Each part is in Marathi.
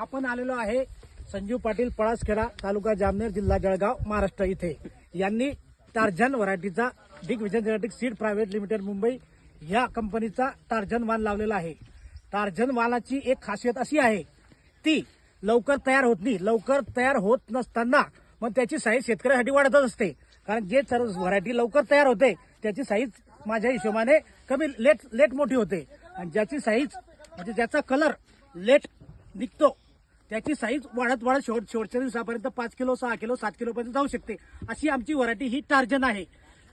आपण आलेलो आहे संजीव पाटील पळासखेडा तालुका जामनेर जिल्हा जळगाव महाराष्ट्र इथे यांनी टार्झन व्हरायटीचा Digvijay genetic seed private limited Mumbai या कंपनीचा टार्झन वाण लावलेला आहे। टार्झन वाणाची एक खासियत अशी आहे ती लवकर तयार होत नाही। लवकर तयार होत नसताना मग त्याची साईज शेतकऱ्यासाठी वाढतच असते, कारण जे व्हरायटी लवकर तयार होते त्याची साईज माझ्या हिशोबाने कमी लेट मोठी होते, आणि ज्याची साईज म्हणजे ज्याचा कलर लेट निघतो त्याची साईज वाढत शेवटच्या दिवसापर्यंत 5 किलो 6 किलो 7 किलो पर्यंत जाऊ शकते। अशी आमची व्हरायटी ही टार्झन आहे।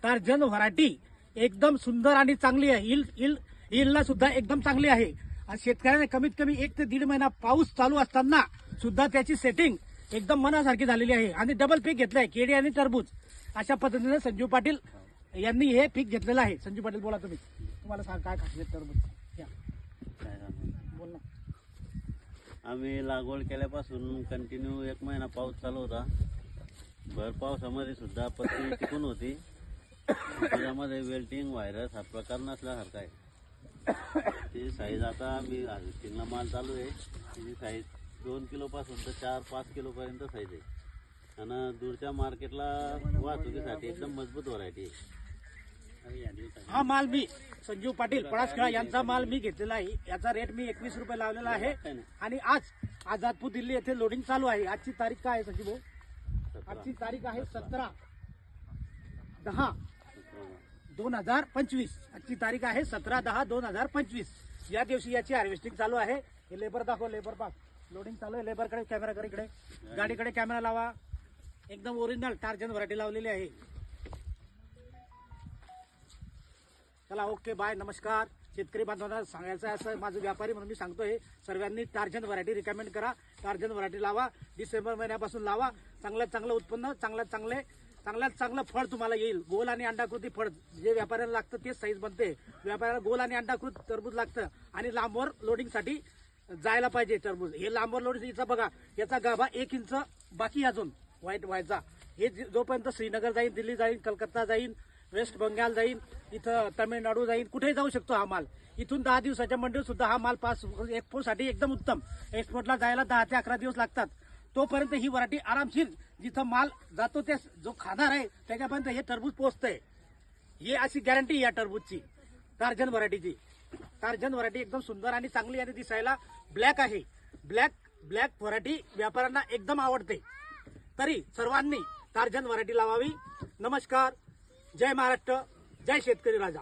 टार्झन व्हरायटी एकदम सुंदर आणि चांगली आहे। इल्डला सुद्धा एकदम चांगली आहे, आणि शेतकऱ्याने कमीत कमी 1 ते 1.5 महिना पाऊस चालू असताना सुद्धा त्याची सेटिंग एकदम मनासारखी झालेली आहे, आणि डबल पीक घेतलंय केळी आणि टरबूज। अशा पद्धतीने संजीव पाटील यांनी हे पीक घेतलेलं आहे। संजीव पाटील बोला, तुम्हाला सांग काय खासियत टरबूज या बोल ना। आम्ही लागवड केल्यापासून कंटिन्यू 1 महिना पाऊस चालू होता। भर पावसामध्ये सुद्धा पत्ती टिकून होती। त्याच्यामध्ये वेल्टिंग व्हायरस हा प्रकार नसल्यासारखा आहे। ती साईज आता आम्ही हार्वेस्टिंगला माल चालू आहे, त्याची साईज 2 किलोपासून तर 4-5 किलोपर्यंत साईज आहे, आणि दूरच्या मार्केटला वाहतुकीसाठी एकदम मजबूत व्हरायटी आहे। हा माल मी संजीव पाटील पळासखेडा यांचा माल मी घेतलेला आहे। याचा रेट मी 21 रुपये लावलेला आहे, आणि आज आझादपूर दिल्ली येथे लोडिंग चालू आहे। आजची तारीख काय आहे संजीव भाऊ? आजची तारीख आहे 17/10/2025। आजची तारीख आहे 17/10/2025। या दिवशी याची हार्वेस्टिंग चालू आहे। हे लेबर दाखव, लेबर पास लोडिंग चालू आहे। लेबरकडे कॅमेराकडे इकडे गाडीकडे कॅमेरा लावा। एकदम ओरिजिनल टार्झन व्हरायटी लावलेली आहे। चला ओके बाय, नमस्कार। शेतकरी बांधवांना सांगायचं असं, माझं व्यापारी म्हणून मी सांगतोय, सर्वांनी टार्झन व्हरायटी रिकमेंड करा। टार्झन व्हरायटी लावा, डिसेंबर महिन्यापासून लावा। चांगल्यात चांगलं उत्पन्न, चांगल्यात चांगलं फळ तुम्हाला येईल। गोल आणि अंडाकृती फळ जे व्यापाऱ्याला लागतं तेच साईज बनते। व्यापाऱ्याला गोल आणि अंडाकृत टरबूज लागतं, आणि लांबवर लोडिंगसाठी जायला पाहिजे टरबूज। हे लांबवर लोडिंगचा बघा, याचा गाभा 1 इंच बाकी अजून व्हाईट व्हायचा। हे जोपर्यंत श्रीनगर जाईल, दिल्ली जाईल, कलकत्ता जाईल, वेस्ट बंगाल जाईल, इथं तमिळनाडू जाईल, कुठेही जाऊ शकतो हा माल। इथून 10 दिवसाच्या मंडीत सुद्धा हा माल एक्सपोर्टसाठी एकदम उत्तम। एक्सपोर्टला जायला 10 ते 11 दिवस लागतात। तोपर्यंत ही व्हरायटी आरामशीर जिथं माल जातो ते जो खाणार आहे त्याच्यापर्यंत हे टरबूज पोहोचतंय। ही अशी गॅरंटी या टरबूजची, टार्झन व्हरायटीची। टार्झन व्हरायटी एकदम सुंदर आणि चांगली, आणि दिसायला ब्लॅक आहे। ब्लॅक व्हरायटी व्यापाऱ्यांना एकदम आवडते। तरी सर्वांनी टार्झन व्हरायटी लावावी। नमस्कार, जय महाराष्ट्र, जय शेतकरी राजा।